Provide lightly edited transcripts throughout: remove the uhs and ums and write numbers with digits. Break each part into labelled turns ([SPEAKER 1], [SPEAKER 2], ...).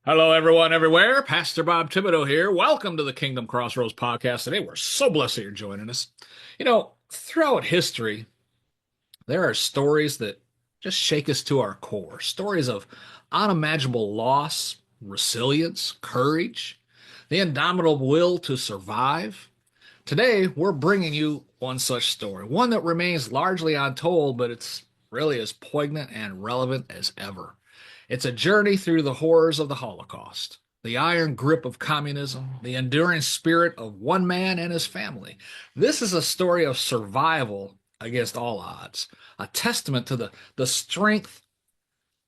[SPEAKER 1] Hello, everyone, everywhere. Pastor Bob Thibodeau here. Welcome to the Kingdom Crossroads podcast. Today, we're so blessed that you're joining us. Throughout history, there are stories that just shake us to our core. Stories of unimaginable loss, resilience, courage, the indomitable will to survive. Today, we're bringing you one such story, one that remains largely untold, but it's really as poignant and relevant as ever. It's a journey through the horrors of the Holocaust, the iron grip of communism, the enduring spirit of one man and his family. This is a story of survival against all odds, a testament to the strength,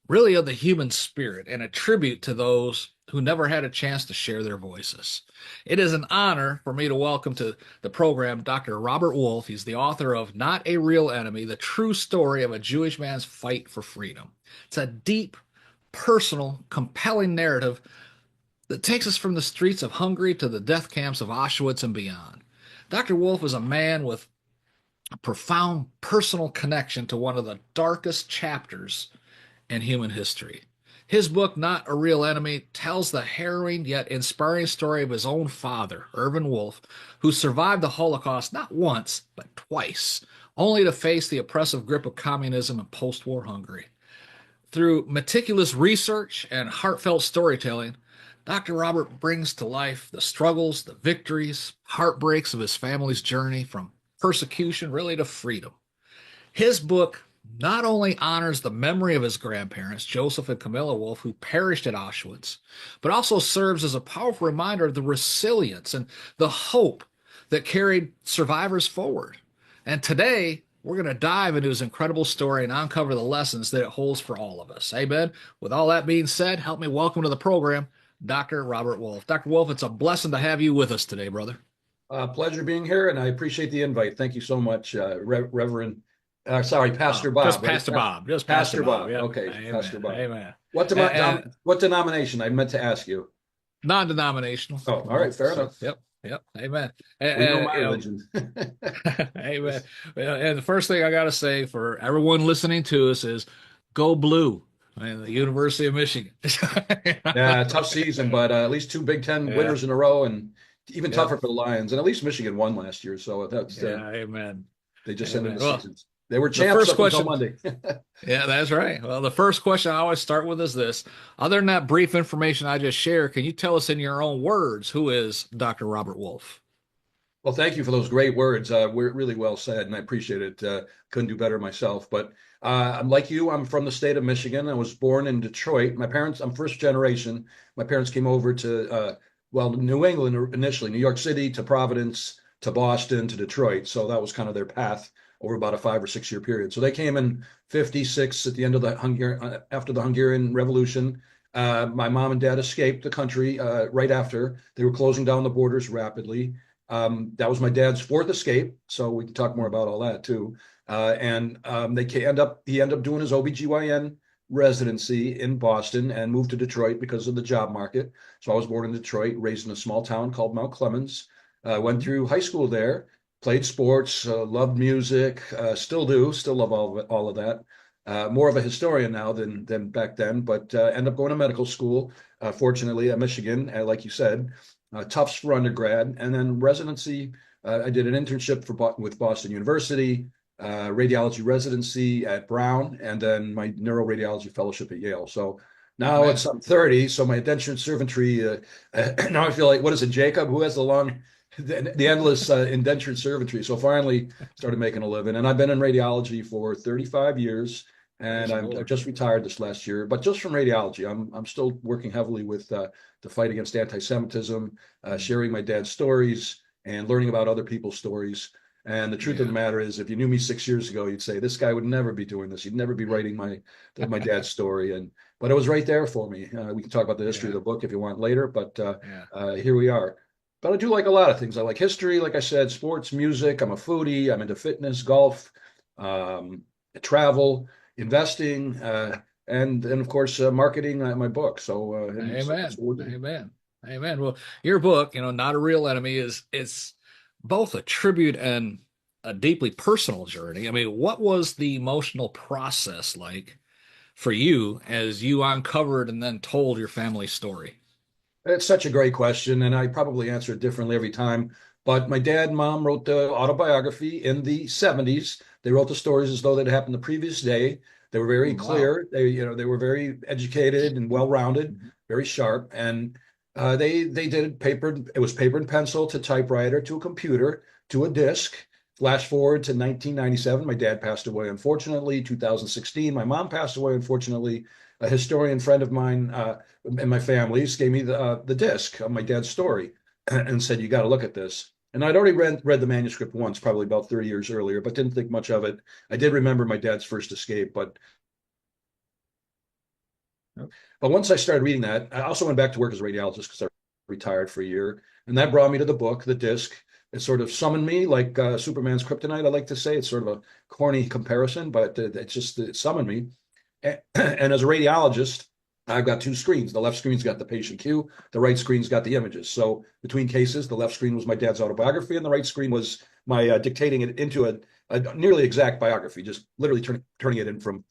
[SPEAKER 1] really, of the human spirit, and a tribute to those who never had a chance to share their voices. It is an honor for me to welcome to the program Dr. Robert Wolf. He's the author of Not a Real Enemy, the true story of a Jewish man's fight for freedom. It's a deep, personal, compelling narrative that takes us from the streets of Hungary to the death camps of Auschwitz and beyond. Dr. Wolf is a man with a profound personal connection to one of the darkest chapters in human history. His book, Not a Real Enemy, tells the harrowing yet inspiring story of his own father, Ervin Wolf, who survived the Holocaust not once, but twice, only to face the oppressive grip of communism in post war Hungary. Through meticulous research and heartfelt storytelling, Dr. Robert brings to life the struggles, the victories, heartbreaks of his family's journey from persecution really to freedom. His book not only honors the memory of his grandparents, Joseph and Camilla Wolf, who perished at Auschwitz, but also serves as a powerful reminder of the resilience and the hope that carried survivors forward. And today, we're going to dive into his incredible story and uncover the lessons that it holds for all of us. Amen. With all that being said, help me welcome to the program Dr. Robert Wolf. Dr. Wolf, it's a blessing to have you with us today, brother.
[SPEAKER 2] Pleasure being here, and I appreciate the invite. Thank you so much, Reverend.
[SPEAKER 1] Oh,
[SPEAKER 2] Pastor
[SPEAKER 1] just
[SPEAKER 2] Bob, right?
[SPEAKER 1] Pastor Bob. Just Pastor
[SPEAKER 2] Pastor
[SPEAKER 1] Bob.
[SPEAKER 2] Bob.
[SPEAKER 1] Yep.
[SPEAKER 2] Okay, Pastor
[SPEAKER 1] Amen.
[SPEAKER 2] Bob.
[SPEAKER 1] Amen.
[SPEAKER 2] What
[SPEAKER 1] And, and
[SPEAKER 2] what denomination? I meant to ask you.
[SPEAKER 1] non-denominational.
[SPEAKER 2] Oh, all right, fair
[SPEAKER 1] So,
[SPEAKER 2] enough.
[SPEAKER 1] yep. Yep. Amen.
[SPEAKER 2] We know
[SPEAKER 1] And,
[SPEAKER 2] my religion.
[SPEAKER 1] amen. And the first thing I got to say for everyone listening to us is go blue. I mean, the University of Michigan.
[SPEAKER 2] Yeah, tough season, but at least two Big Ten
[SPEAKER 1] Yeah.
[SPEAKER 2] winners in a row, and even
[SPEAKER 1] Yep.
[SPEAKER 2] tougher for the Lions. And at least Michigan won last year, so that's
[SPEAKER 1] Yeah. Amen.
[SPEAKER 2] they just ended
[SPEAKER 1] Amen.
[SPEAKER 2] the
[SPEAKER 1] Well,
[SPEAKER 2] season. They were
[SPEAKER 1] the
[SPEAKER 2] champs
[SPEAKER 1] first
[SPEAKER 2] up until
[SPEAKER 1] question.
[SPEAKER 2] Monday.
[SPEAKER 1] Yeah, that's right. Well, the first question I always start with is this. Other than that brief information I just shared, can you tell us in your own words who is Dr. Robert Wolf?
[SPEAKER 2] Well, thank you for those great words. We're really well said, and I appreciate it. Couldn't do better myself. But I'm like you. I'm from the state of Michigan. I was born in Detroit. My parents, I'm first generation. My parents came over to, New England initially, New York City to Providence to Boston to Detroit. So that was kind of their path over about a 5 or 6 year period. So they came in '56 at the end of the after the Hungarian Revolution. My mom and dad escaped the country right after. They were closing down the borders rapidly. That was my dad's fourth escape, so we can talk more about all that too. And he ended up doing his OBGYN residency in Boston and moved to Detroit because of the job market. So I was born in Detroit, raised in a small town called Mount Clemens. Went through high school there, played sports, loved music, still do, still love all of that. More of a historian now than back then, but end up going to medical school. Fortunately, at Michigan, like you said, Tufts for undergrad, and then residency. I did an internship with Boston University, radiology residency at Brown, and then my neuroradiology fellowship at Yale. So now
[SPEAKER 1] Amen.
[SPEAKER 2] I'm 30, so my indentured servantry. Now I feel like, what is it, Jacob, who has the endless indentured servantry? So finally started making a living, and I've been in radiology for 35 years.
[SPEAKER 1] Praise
[SPEAKER 2] And
[SPEAKER 1] the
[SPEAKER 2] I
[SPEAKER 1] Lord.
[SPEAKER 2] just retired this last year, but just from radiology. I'm still working heavily with the fight against anti-Semitism, sharing my dad's stories and learning about other people's stories. And the truth of the
[SPEAKER 1] Yeah.
[SPEAKER 2] matter is, if you knew me 6 years ago, you'd say this guy would never be doing this. He'd never be writing my dad's story. But it was right there for me. We can talk about the history of
[SPEAKER 1] Yeah.
[SPEAKER 2] the book if you want later, but
[SPEAKER 1] Yeah.
[SPEAKER 2] here we are. But I do like a lot of things. I like history, like I said, sports, music. I'm a foodie. I'm into fitness, golf, um, travel, investing, and of course marketing my book. So that's
[SPEAKER 1] Amen.
[SPEAKER 2] what we're doing.
[SPEAKER 1] Amen. Amen. Well, your book, Not a Real Enemy, is it's both a tribute and a deeply personal journey. I mean, what was the emotional process like for you as you uncovered and then told your family story?
[SPEAKER 2] It's such a great question, and I probably answer it differently every time. But my dad and mom wrote the autobiography in the 70s. They wrote the stories as though they'd happened the previous day. They were very
[SPEAKER 1] Oh, wow.
[SPEAKER 2] clear. They were very educated and well-rounded, very sharp. And they did it paper. It was paper and pencil to typewriter to a computer to a disc. Flash forward to 1997. My dad passed away, unfortunately. 2016, my mom passed away, unfortunately. A historian friend of mine and my family's gave me the disc of my dad's story and said, "You got to look at this." And I'd already read the manuscript once, probably about 30 years earlier, but didn't think much of it. I did remember my dad's first escape, but once I started reading that, I also went back to work as a radiologist because I retired for a year, and that brought me to the book, the disc. It sort of summoned me like Superman's kryptonite. I like to say it's sort of a corny comparison, but it summoned me. And as a radiologist, I've got two screens. The left screen's got the patient queue. The right screen's got the images. So between cases, the left screen was my dad's autobiography, and the right screen was my dictating it into a nearly exact biography, just literally turning it in from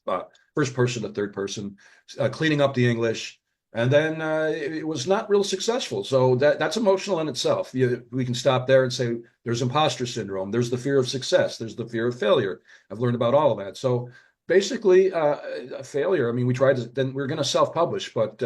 [SPEAKER 2] first person to third person, cleaning up the English. And then it was not real successful. So that's emotional in itself. We can stop there and say there's imposter syndrome. There's the fear of success. There's the fear of failure. I've learned about all of that. So basically a failure. I mean, we tried to, then we are going to self-publish, but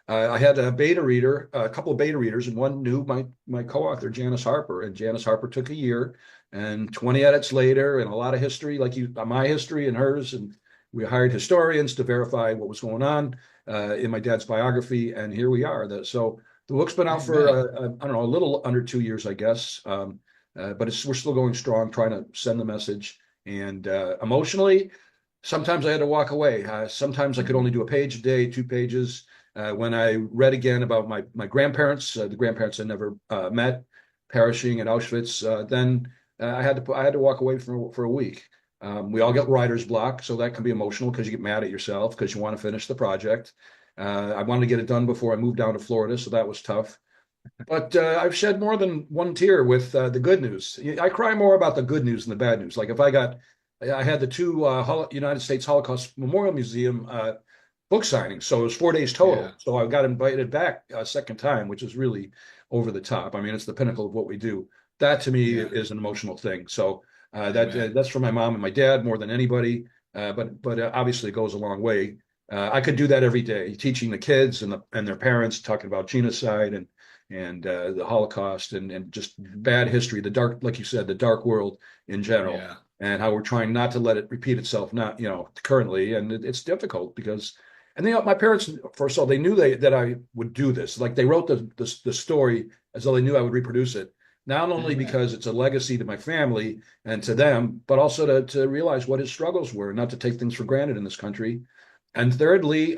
[SPEAKER 2] I had a beta reader, a couple of beta readers, and one knew my co-author, Janice Harper, and Janice Harper took a year and 20 edits later and a lot of history, like my history and hers, and we hired historians to verify what was going on in my dad's biography, and here we are. So the book's been out for
[SPEAKER 1] Amen.
[SPEAKER 2] I don't know, a little under 2 years, I guess, but we're still going strong, trying to send the message. And emotionally, sometimes I had to walk away. Sometimes I could only do a page a day, 2 pages. When I read again about my grandparents, the grandparents I never met, perishing in Auschwitz, then I had to walk away for a week. We all get writer's block, so that can be emotional because you get mad at yourself because you want to finish the project. I wanted to get it done before I moved down to Florida, so that was tough. But I've shed more than one tear with the good news. I cry more about the good news than the bad news. Like if I had the two United States Holocaust Memorial Museum book signings, so it was 4 days
[SPEAKER 1] Yeah.
[SPEAKER 2] total. So I got invited back a second time, which is really over the top. I mean, it's the pinnacle of what we do. That to me
[SPEAKER 1] Yeah.
[SPEAKER 2] is an emotional thing. So
[SPEAKER 1] Amen.
[SPEAKER 2] that's for my mom and my dad more than anybody. But obviously it goes a long way. I could do that every day, teaching the kids and their parents, talking about genocide and the Holocaust and just bad history, the dark, like you said, the dark world in general,
[SPEAKER 1] Yeah.
[SPEAKER 2] and how we're trying not to let it repeat itself, not currently, and it's difficult because, and my parents, first of all, they knew that I would do this, like they wrote the story as though they knew I would reproduce it, not only
[SPEAKER 1] Amen.
[SPEAKER 2] because it's a legacy to my family and to them, but also to realize what his struggles were, not to take things for granted in this country, and thirdly,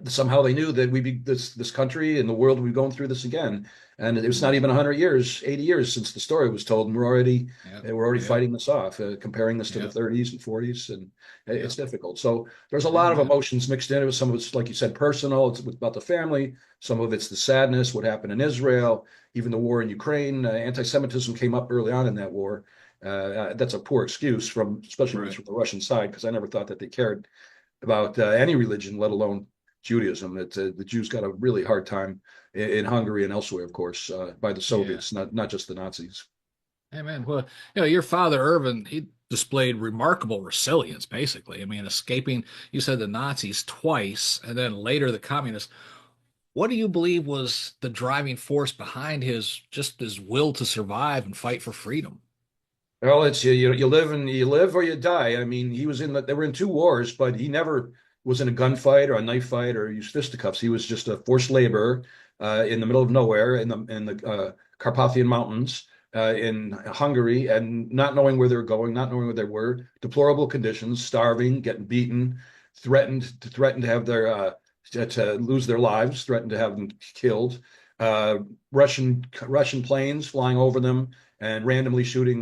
[SPEAKER 2] somehow they knew that we'd be this country and the world would be going through this again. And it was not even 100 years, 80 years since the story was told, and
[SPEAKER 1] Yep.
[SPEAKER 2] we're already
[SPEAKER 1] Yep.
[SPEAKER 2] fighting this off, comparing this to the
[SPEAKER 1] Yep.
[SPEAKER 2] 30s and 40s, and it's
[SPEAKER 1] Yep.
[SPEAKER 2] difficult. So there's a lot of
[SPEAKER 1] Amen.
[SPEAKER 2] emotions mixed in it. Some of it's, like you said, personal. It's about the family. Some of it's the sadness, what happened in Israel, even the war in Ukraine. Anti-Semitism came up early on in that war. That's a poor excuse especially when it's
[SPEAKER 1] Right.
[SPEAKER 2] from the Russian side, because I never thought that they cared about any religion, let alone Judaism. The Jews got a really hard time in Hungary and elsewhere, of course, by the
[SPEAKER 1] Yeah.
[SPEAKER 2] Soviets, not just the Nazis.
[SPEAKER 1] Amen. Well, your father, Ervin, he displayed remarkable resilience, basically. I mean, escaping, you said the Nazis twice, and then later the communists. What do you believe was the driving force behind his will to survive and fight for freedom?
[SPEAKER 2] Well, it's you live or you die. I mean, they were in two wars, but he never was in a gunfight or a knife fight or used fisticuffs. He was just a forced laborer in the middle of nowhere in the Carpathian Mountains in Hungary, and not knowing where they were going, not knowing where they were, deplorable conditions, starving, getting beaten, threatened to have to lose their lives, threatened to have them killed. Uh, Russian planes flying over them and randomly shooting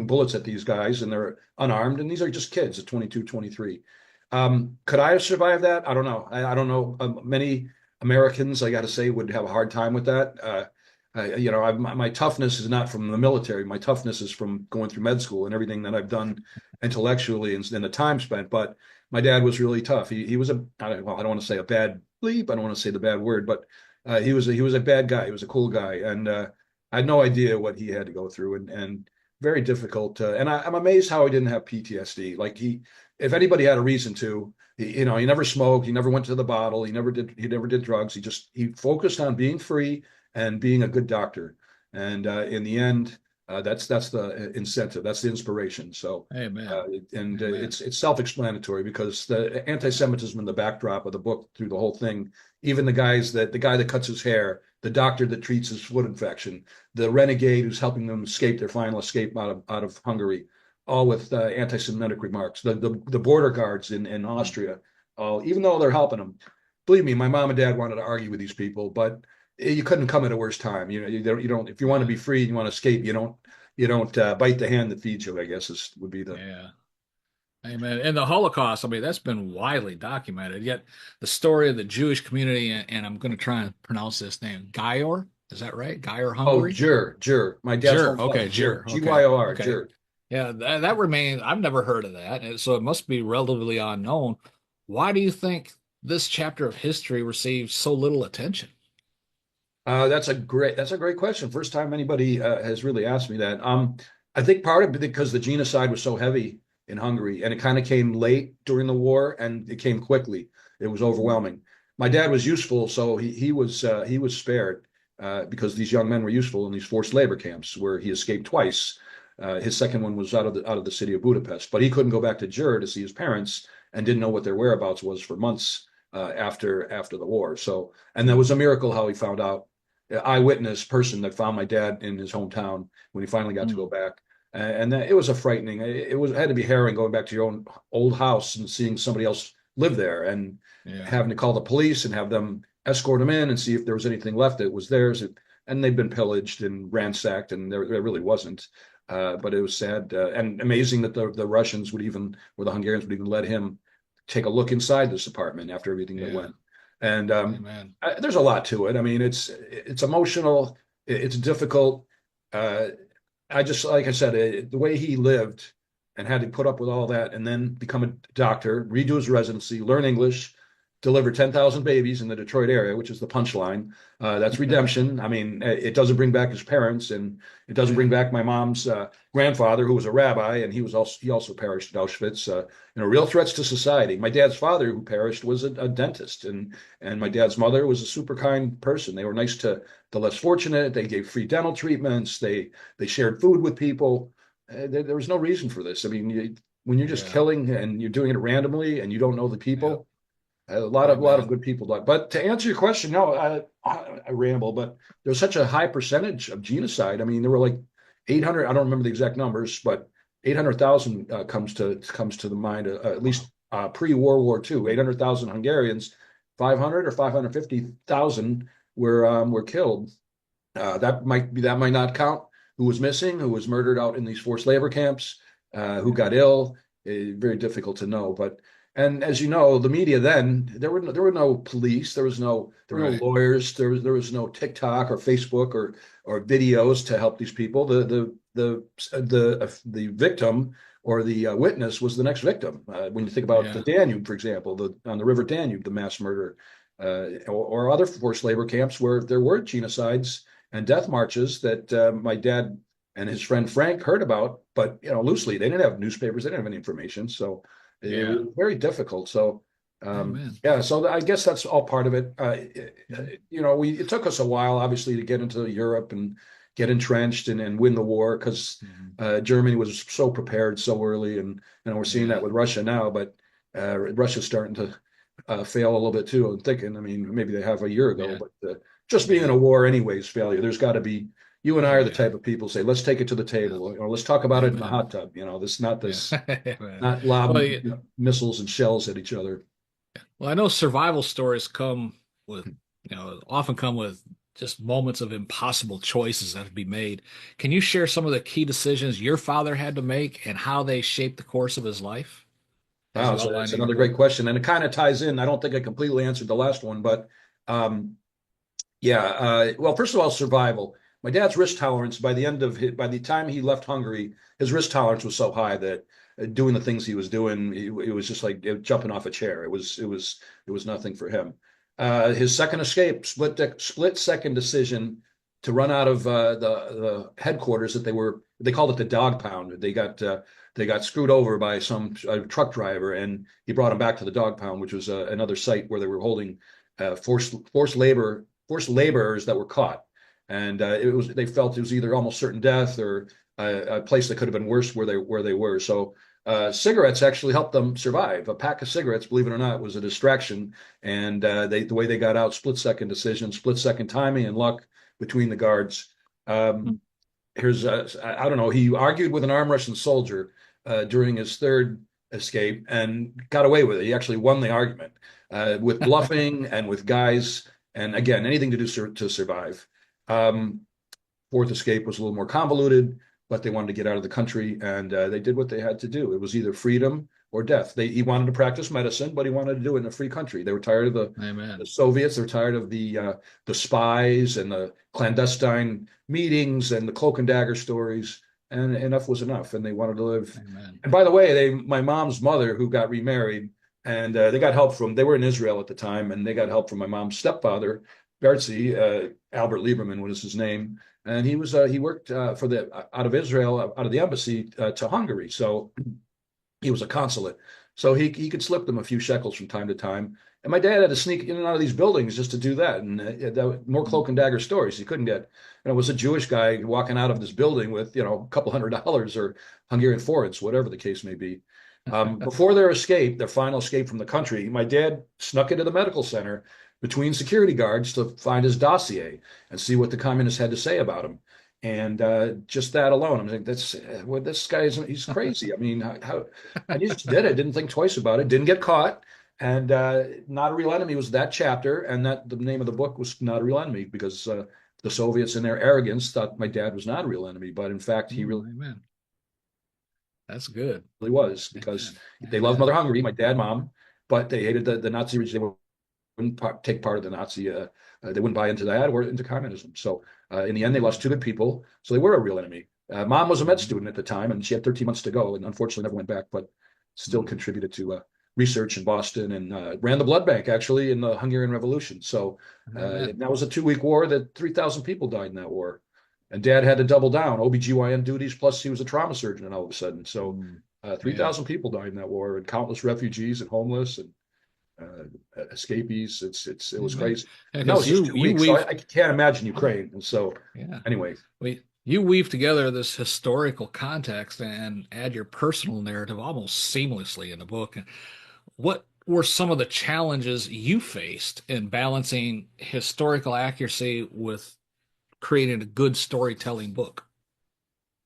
[SPEAKER 2] bullets at these guys, and they're unarmed, and these are just kids at 22, 23. Could I have survived that? I don't know. I don't know. Many Americans, I got to say, would have a hard time with that. My toughness is not from the military. My toughness is from going through med school and everything that I've done intellectually and the time spent. But my dad was really tough. He was well, I don't want to say a bad bleep. I don't want to say the bad word, but he was a bad guy. He was a cool guy, and I had no idea what he had to go through, and very difficult. And I'm amazed how he didn't have PTSD. Like if anybody had a reason to, he never smoked, he never went to the bottle, he never did drugs. He focused on being free and being a good doctor. And in the end, that's the incentive, that's the inspiration. So,
[SPEAKER 1] Amen. Amen.
[SPEAKER 2] it's self-explanatory because the anti-Semitism in the backdrop of the book through the whole thing, even the guy that cuts his hair, the doctor that treats his foot infection, the renegade who's helping them escape their final escape out of Hungary, all with anti-Semitic remarks. The border guards in Austria, even though they're helping them, believe me, my mom and dad wanted to argue with these people, but you couldn't come at a worse time. You don't if you want to be free and you want to escape, you don't bite the hand that feeds you, I guess would be the.
[SPEAKER 1] Yeah. Amen. And the Holocaust, I mean, that's been widely documented. Yet the story of the Jewish community, and I'm going to try and pronounce this name, Győr, is that right? Győr,
[SPEAKER 2] Oh,
[SPEAKER 1] Hungary?
[SPEAKER 2] Jur. My dad's
[SPEAKER 1] Győr.
[SPEAKER 2] hometown
[SPEAKER 1] Okay,
[SPEAKER 2] is Jur.
[SPEAKER 1] Győr. Okay.
[SPEAKER 2] Győr,
[SPEAKER 1] Okay.
[SPEAKER 2] Jur.
[SPEAKER 1] Yeah, that remains, I've never heard of that. And so it must be relatively unknown. Why do you think this chapter of history received so little attention?
[SPEAKER 2] That's a great question. First time anybody has really asked me that. I think part of it because the genocide was so heavy in Hungary, and it kind of came late during the war, and it came quickly. It was overwhelming. My dad was useful, so he was spared because these young men were useful in these forced labor camps where he escaped twice. His second one was out of the city of Budapest, but he couldn't go back to Jur to see his parents and didn't know what their whereabouts was for months after the war. So, and that was a miracle how he found out eyewitness person that found my dad in his hometown when he finally got to go
[SPEAKER 1] Mm,
[SPEAKER 2] back. And that, it was a frightening. It had to be harrowing going back to your own old house and seeing somebody else live there and
[SPEAKER 1] yeah.
[SPEAKER 2] having to call the police and have them escort him in and see if there was anything left that was theirs. And they'd been pillaged and ransacked, and there really wasn't. But it was sad and amazing that the Russians would even, or the Hungarians would even let him take a look inside this apartment after everything that
[SPEAKER 1] Yeah.
[SPEAKER 2] went. And
[SPEAKER 1] Amen.
[SPEAKER 2] there's a lot to it. I mean, it's emotional, it's difficult. Uh, I just like I said, the way he lived and had to put up with all that, and then become a doctor, redo his residency, learn English, deliver 10,000 babies in the Detroit area, which is the punchline. That's redemption. I mean, it doesn't bring back his parents, and it doesn't bring
[SPEAKER 1] Yeah.
[SPEAKER 2] back my mom's grandfather, who was a rabbi, and he also perished at Auschwitz. Real threats to society. My dad's father, who perished, was a dentist, and my dad's mother was a super kind person. They were nice to the less fortunate. They gave free dental treatments. They shared food with people. There was no reason for this. I mean, when you're just
[SPEAKER 1] Yeah.
[SPEAKER 2] killing and you're doing it randomly and you don't know the
[SPEAKER 1] Yeah.
[SPEAKER 2] people, a lot of
[SPEAKER 1] Amen.
[SPEAKER 2] good people died. But to answer your question, no, I ramble, but there's such a high percentage of genocide. I mean, there were like 800. I don't remember the exact numbers, but 800,000 comes to the mind. At least pre-World War II, 800,000 Hungarians, 500 or 550,000 were killed. That might not count who was missing, who was murdered out in these forced labor camps, who got ill. Very difficult to know, but and as you know, the media then there were no police, there were no
[SPEAKER 1] Right.
[SPEAKER 2] lawyers, there was no TikTok or Facebook or videos to help these people. The victim or the witness was the next victim. When you think about the
[SPEAKER 1] Yeah.
[SPEAKER 2] Danube, for example, on the River Danube, the mass murder, or other forced labor camps where there were genocides and death marches that my dad and his friend Frank heard about, but loosely. They didn't have newspapers, they didn't have any information, so it
[SPEAKER 1] Yeah.
[SPEAKER 2] was very difficult. So
[SPEAKER 1] Amen.
[SPEAKER 2] yeah, so I guess that's all part of it. It took us a while, obviously, to get into Europe and get entrenched and win the war because
[SPEAKER 1] Mhm.
[SPEAKER 2] Germany was so prepared so early, and we're seeing that
[SPEAKER 1] Yeah.
[SPEAKER 2] with Russia now, but Russia's starting to fail a little bit too. I'm thinking, I mean, maybe they have a year ago,
[SPEAKER 1] Yeah.
[SPEAKER 2] but just being in
[SPEAKER 1] Yeah.
[SPEAKER 2] a war anyways, failure. There's got to be. You and I
[SPEAKER 1] Oh,
[SPEAKER 2] are the
[SPEAKER 1] yeah.
[SPEAKER 2] type of people say, let's take it to the
[SPEAKER 1] Yeah.
[SPEAKER 2] table, or let's talk about it in the
[SPEAKER 1] Amen.
[SPEAKER 2] hot tub.
[SPEAKER 1] Yeah.
[SPEAKER 2] This
[SPEAKER 1] Amen.
[SPEAKER 2] not
[SPEAKER 1] Well,
[SPEAKER 2] lob missiles and shells at each other.
[SPEAKER 1] well, I know survival stories come with, often come with just moments of impossible choices that have to be made. Can you share some of the key decisions your father had to make and how they shaped the course of his life, as
[SPEAKER 2] Wow,
[SPEAKER 1] you
[SPEAKER 2] so
[SPEAKER 1] outlined
[SPEAKER 2] that's
[SPEAKER 1] in your
[SPEAKER 2] another great
[SPEAKER 1] book?
[SPEAKER 2] question, and it kind of ties in. I don't think I completely answered the last one, but um, yeah. Well, first of all, survival. My dad's risk tolerance by the time he left Hungary, his risk tolerance was so high that doing the things he was doing. It was just like jumping off a chair. It was nothing for him. His second escape, split second decision to run out of the headquarters that they called it the dog pound. They got screwed over by some truck driver, and he brought him back to the dog pound, which was another site where they were holding forced laborers that were caught, and they felt it was either almost certain death or a place that could have been worse where they were. So cigarettes actually helped them survive. A pack of cigarettes, believe it or not, was a distraction, and the way they got out, split second decision, split second timing, and luck between the guards. Um, here's I don't know. He argued with an arm Russian soldier during his third escape and got away with it. He actually won the argument with bluffing and with guys, and again, anything to do to survive. Um, Fourth escape was a little more convoluted, but they wanted to get out of the country, and they did what they had to do. It was either freedom or death. He wanted to practice medicine, but he wanted to do it in a free country. They were tired of the
[SPEAKER 1] Amen.
[SPEAKER 2] Soviets. They're tired of the spies and the clandestine meetings and the cloak and dagger stories. And enough was enough, and they wanted to live.
[SPEAKER 1] Amen.
[SPEAKER 2] And by the way, my mom's mother, who got remarried, and they got help from. They were in Israel at the time, and they got help from my mom's stepfather, Bertzi, Albert Lieberman was his name, and he worked for the out of Israel, out of the embassy to Hungary. So he was a consulate, so he could slip them a few shekels from time to time. And my dad had to sneak in and out of these buildings just to do that. And more cloak and dagger stories. He couldn't get. And it was a Jewish guy walking out of this building with a couple $100 or Hungarian forints, whatever the case may be. Before their final escape from the country, my dad snuck into the medical center between security guards to find his dossier and see what the communists had to say about him. And just that alone, I'm like, this guy he's crazy. I mean, how, and he just did it, didn't think twice about it, didn't get caught. And Not a Real Enemy was that chapter. And that the name of the book was Not a Real Enemy, because the Soviets in their arrogance thought my dad was not a real enemy. But in fact, he really
[SPEAKER 1] Amen. That's good.
[SPEAKER 2] was, because
[SPEAKER 1] Amen.
[SPEAKER 2] they loved
[SPEAKER 1] Amen.
[SPEAKER 2] Mother Hungary, my dad, mom, but they hated the Nazi regime. They wouldn't take part of the Nazi. They wouldn't buy into that or into communism. So in the end, they lost two good people. So they were a real enemy. Mom was a med student at the time, and she had 13 months to go, and unfortunately never went back, but still contributed to research in Boston and ran the blood bank actually in the Hungarian Revolution. So
[SPEAKER 1] Amen.
[SPEAKER 2] that was a 2 week war that 3,000 people died in that war. And dad had to double down OBGYN duties, plus he was a trauma surgeon, and all of a sudden. So
[SPEAKER 1] Yeah.
[SPEAKER 2] 3,000 people died in that war, and countless refugees and homeless and escapees. It was
[SPEAKER 1] Amen.
[SPEAKER 2] crazy.
[SPEAKER 1] Yeah,
[SPEAKER 2] And that
[SPEAKER 1] because
[SPEAKER 2] was just two
[SPEAKER 1] you
[SPEAKER 2] weeks. So
[SPEAKER 1] weave
[SPEAKER 2] I can't imagine Ukraine. And so
[SPEAKER 1] yeah.
[SPEAKER 2] anyway,
[SPEAKER 1] You weave together this historical context and add your personal narrative almost seamlessly in the book. What were some of the challenges you faced in balancing historical accuracy with creating a good storytelling book?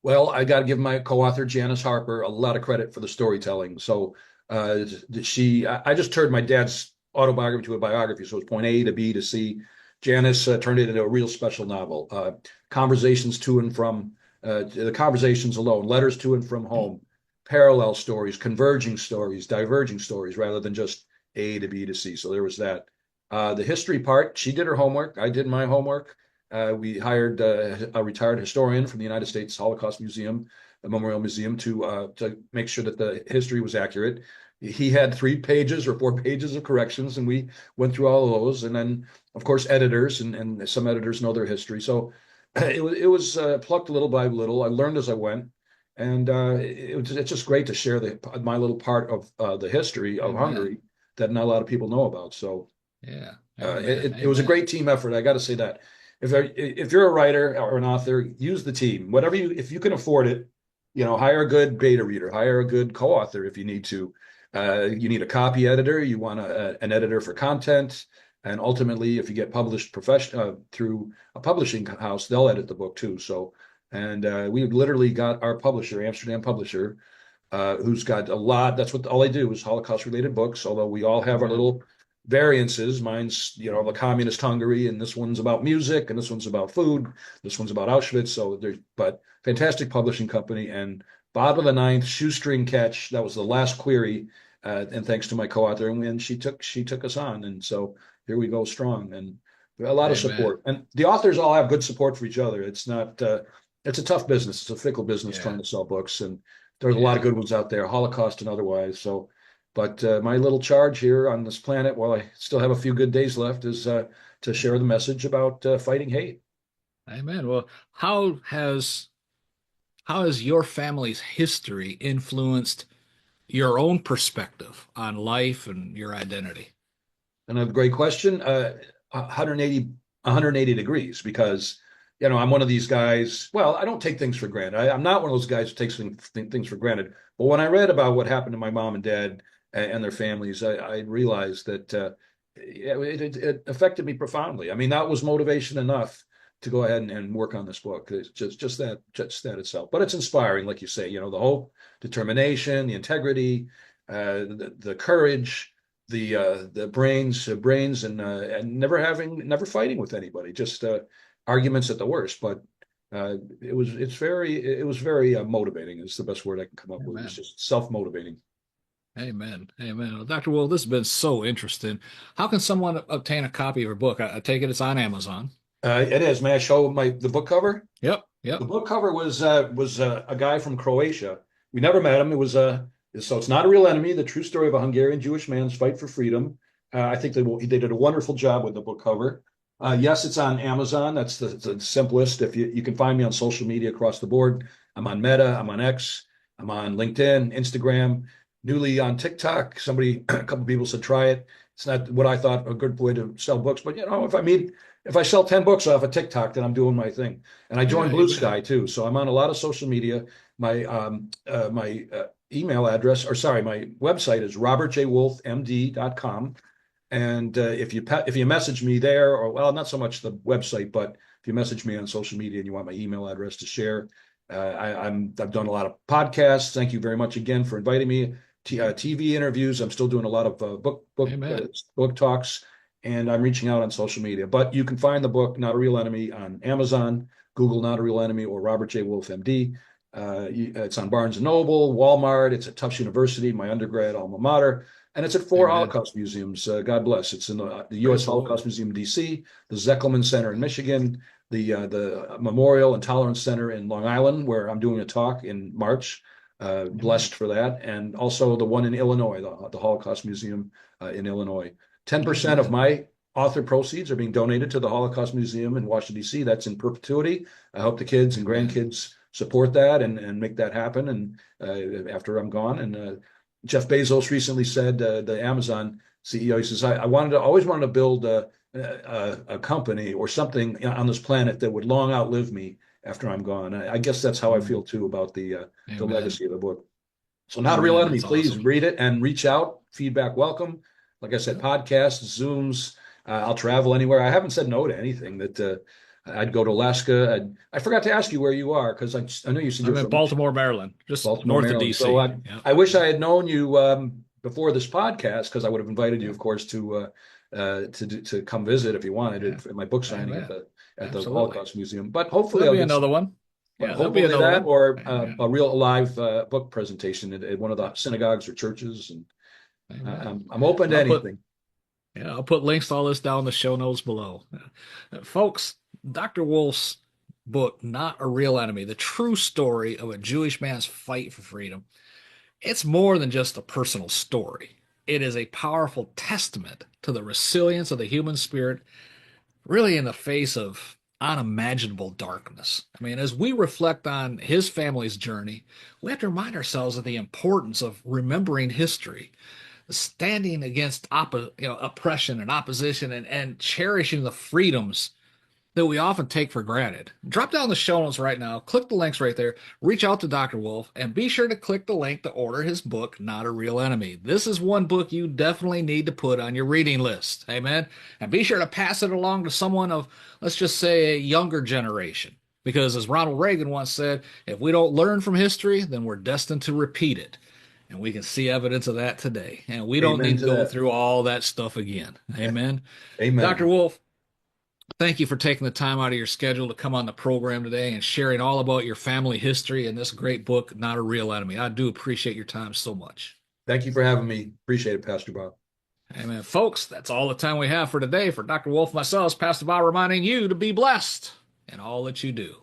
[SPEAKER 2] well, I got to give my co-author Janice Harper a lot of credit for the storytelling. So I just turned my dad's autobiography to a biography. So it's point A to B to C. Janice turned it into a real special novel. Conversations to and from the conversations alone, letters to and from home, parallel stories, converging stories, diverging stories, rather than just A to B to C. So there was that. The history part, she did her homework. I did my homework. We hired a retired historian from the United States Holocaust Museum, the Memorial Museum, to make sure that the history was accurate. He had 3 pages or 4 pages of corrections, and we went through all of those. And then, of course, editors, and some editors know their history. So it was plucked little by little. I learned as I went, and it's just great to share my little part of the history of
[SPEAKER 1] Amen.
[SPEAKER 2] Hungary that not a lot of people know about. So
[SPEAKER 1] Yeah.
[SPEAKER 2] uh,
[SPEAKER 1] Amen.
[SPEAKER 2] it, it was a
[SPEAKER 1] Amen.
[SPEAKER 2] great team effort. I got to say that. If you're a writer or an author, use the team. If you can afford it, hire a good beta reader, hire a good co-author if you need to. You need a copy editor. You want an editor for content, and ultimately, if you get published through a publishing house, they'll edit the book too. So, and we literally got our publisher, Amsterdam publisher, who's got a lot. That's what all they do is Holocaust related books. Although we all have our
[SPEAKER 1] Amen.
[SPEAKER 2] little variances. Mine's, the communist Hungary, and this one's about music, and this one's about food. This one's about Auschwitz. But fantastic publishing company. And bottom of the ninth, shoestring catch. That was the last query, and thanks to my co-author, and she took us on, and so here we go strong, and a lot of
[SPEAKER 1] Amen.
[SPEAKER 2] support. And the authors all have good support for each other. It's not. It's a tough business. It's a fickle business trying
[SPEAKER 1] Yeah.
[SPEAKER 2] to sell books, and there's a lot of
[SPEAKER 1] Yeah.
[SPEAKER 2] good ones out there, Holocaust and otherwise. So, but my little charge here on this planet, while I still have a few good days left, is to share the message about fighting hate.
[SPEAKER 1] Amen. Well, how has your family's history influenced your own perspective on life and your identity?
[SPEAKER 2] And a great question. 180 degrees because, I'm one of these guys. Well, I don't take things for granted. I'm not one of those guys who takes things for granted. But when I read about what happened to my mom and dad and their families, I realized that it affected me profoundly. I mean, that was motivation enough to go ahead and work on this book. It's just that itself. But it's inspiring, like you say, the hope, determination, the integrity, the courage, the brains, and never fighting with anybody, just arguments at the worst. But it was very motivating. Is the best word I can come up with. It was
[SPEAKER 1] Amen.
[SPEAKER 2] just self-motivating.
[SPEAKER 1] Amen. Amen. Well, Dr. Wolf, this has been so interesting. How can someone obtain a copy of your book? I take it it's on Amazon.
[SPEAKER 2] It is. May I show the book cover?
[SPEAKER 1] Yep.
[SPEAKER 2] The
[SPEAKER 1] Yep.
[SPEAKER 2] book cover was a guy from Croatia. We never met him. It was so it's not a real enemy. The true story of a Hungarian Jewish man's fight for freedom. I think they did a wonderful job with the book cover. Yes, it's on Amazon. That's the simplest. If you can find me on social media across the board. I'm on Meta. I'm on X. I'm on LinkedIn, Instagram. Newly on TikTok. A couple people said try it. It's not what I thought a good way to sell books, but if I sell 10 books off of TikTok, then I'm doing my thing. And I
[SPEAKER 1] Yeah.
[SPEAKER 2] joined Blue
[SPEAKER 1] Amen.
[SPEAKER 2] Sky too. So I'm on a lot of social media. My email address, or sorry, my website is robertjwolfmd.com. And if you message me there, or well, not so much the website, but if you message me on social media and you want my email address to share, I've done a lot of podcasts. Thank you very much again for inviting me. TV interviews. I'm still doing a lot of
[SPEAKER 1] Amen.
[SPEAKER 2] book talks, and I'm reaching out on social media. But you can find the book "Not a Real Enemy" on Amazon, Google "Not a Real Enemy" or Robert J. Wolf, MD. It's on Barnes and Noble, Walmart. It's at Tufts University, my undergrad alma mater, and it's at four
[SPEAKER 1] Amen.
[SPEAKER 2] Holocaust museums. God bless. It's in the U.S.
[SPEAKER 1] Praise the Lord.
[SPEAKER 2] Holocaust Museum in D.C., the Zeckelman Center in Michigan, the Memorial and Tolerance Center in Long Island, where I'm doing a talk in March.
[SPEAKER 1] Amen.
[SPEAKER 2] Blessed for that, and also the one in Illinois, the Holocaust Museum in Illinois. 10% of
[SPEAKER 1] Amen.
[SPEAKER 2] my author proceeds are being donated to the Holocaust Museum in Washington, D.C. That's in perpetuity. I hope the kids and
[SPEAKER 1] Amen.
[SPEAKER 2] grandkids support that and make that happen. And after I'm gone, and Jeff Bezos recently said, the Amazon CEO, he says, I always wanted to build a company or something on this planet that would long outlive me after I'm gone. I guess that's how I
[SPEAKER 1] Mm.
[SPEAKER 2] feel too about the
[SPEAKER 1] Amen.
[SPEAKER 2] legacy of the book. So, Not a Real
[SPEAKER 1] Amen.
[SPEAKER 2] Enemy,
[SPEAKER 1] That's
[SPEAKER 2] please
[SPEAKER 1] awesome.
[SPEAKER 2] read it and reach out. Feedback welcome. Like I said,
[SPEAKER 1] Yep.
[SPEAKER 2] podcasts, Zooms. I'll travel anywhere. I haven't said no to anything that I'd go to Alaska. I forgot to ask you where you are because I know you said you're
[SPEAKER 1] I'm in
[SPEAKER 2] from Michigan,
[SPEAKER 1] Baltimore, Maryland, just
[SPEAKER 2] Baltimore,
[SPEAKER 1] north of
[SPEAKER 2] Maryland. So
[SPEAKER 1] DC. Yep.
[SPEAKER 2] I wish I had known you before this podcast because I would have invited you, of
[SPEAKER 1] Yep.
[SPEAKER 2] course, to come visit if you wanted
[SPEAKER 1] Yeah.
[SPEAKER 2] it for my book signing
[SPEAKER 1] Amen.
[SPEAKER 2] at the
[SPEAKER 1] Absolutely.
[SPEAKER 2] Holocaust Museum. But
[SPEAKER 1] Well,
[SPEAKER 2] hopefully
[SPEAKER 1] there'll
[SPEAKER 2] I'll
[SPEAKER 1] be
[SPEAKER 2] get
[SPEAKER 1] another one.
[SPEAKER 2] but
[SPEAKER 1] Yeah, there'll be
[SPEAKER 2] hopefully
[SPEAKER 1] another
[SPEAKER 2] that
[SPEAKER 1] one.
[SPEAKER 2] or
[SPEAKER 1] Amen.
[SPEAKER 2] a real live book presentation at one of the synagogues or churches. And
[SPEAKER 1] Amen.
[SPEAKER 2] I'm open to
[SPEAKER 1] I'll put
[SPEAKER 2] anything.
[SPEAKER 1] yeah, I'll put links to all this down in the show notes below. Folks, Dr. Wolf's book, Not a Real Enemy, the true story of a Jewish man's fight for freedom. It's more than just a personal story. It is a powerful testament to the resilience of the human spirit, really in the face of unimaginable darkness. I mean, as we reflect on his family's journey, we have to remind ourselves of the importance of remembering history, standing against oppression and opposition, and cherishing the freedoms that we often take for granted. Drop down the show notes right now, click the links right there, reach out to Dr. Wolf, and be sure to click the link to order his book, Not a Real Enemy. This is one book you definitely need to put on your reading list. Amen. And be sure to pass it along to someone of, let's just say, a younger generation. Because as Ronald Reagan once said, if we don't learn from history, then we're destined to repeat it. And we can see evidence of that today. And we don't
[SPEAKER 2] Amen
[SPEAKER 1] need to
[SPEAKER 2] to
[SPEAKER 1] go
[SPEAKER 2] that.
[SPEAKER 1] through all that stuff again. Amen. Dr.
[SPEAKER 2] Amen.
[SPEAKER 1] Wolf, thank you for taking the time out of your schedule to come on the program today and sharing all about your family history and this great book, Not a Real Enemy. I do appreciate your time so much.
[SPEAKER 2] Thank you for having me. Appreciate it, Pastor Bob.
[SPEAKER 1] Amen. Folks, that's all the time we have for today. For Dr. Wolf, myself, Pastor Bob, reminding you to be blessed in all that you do.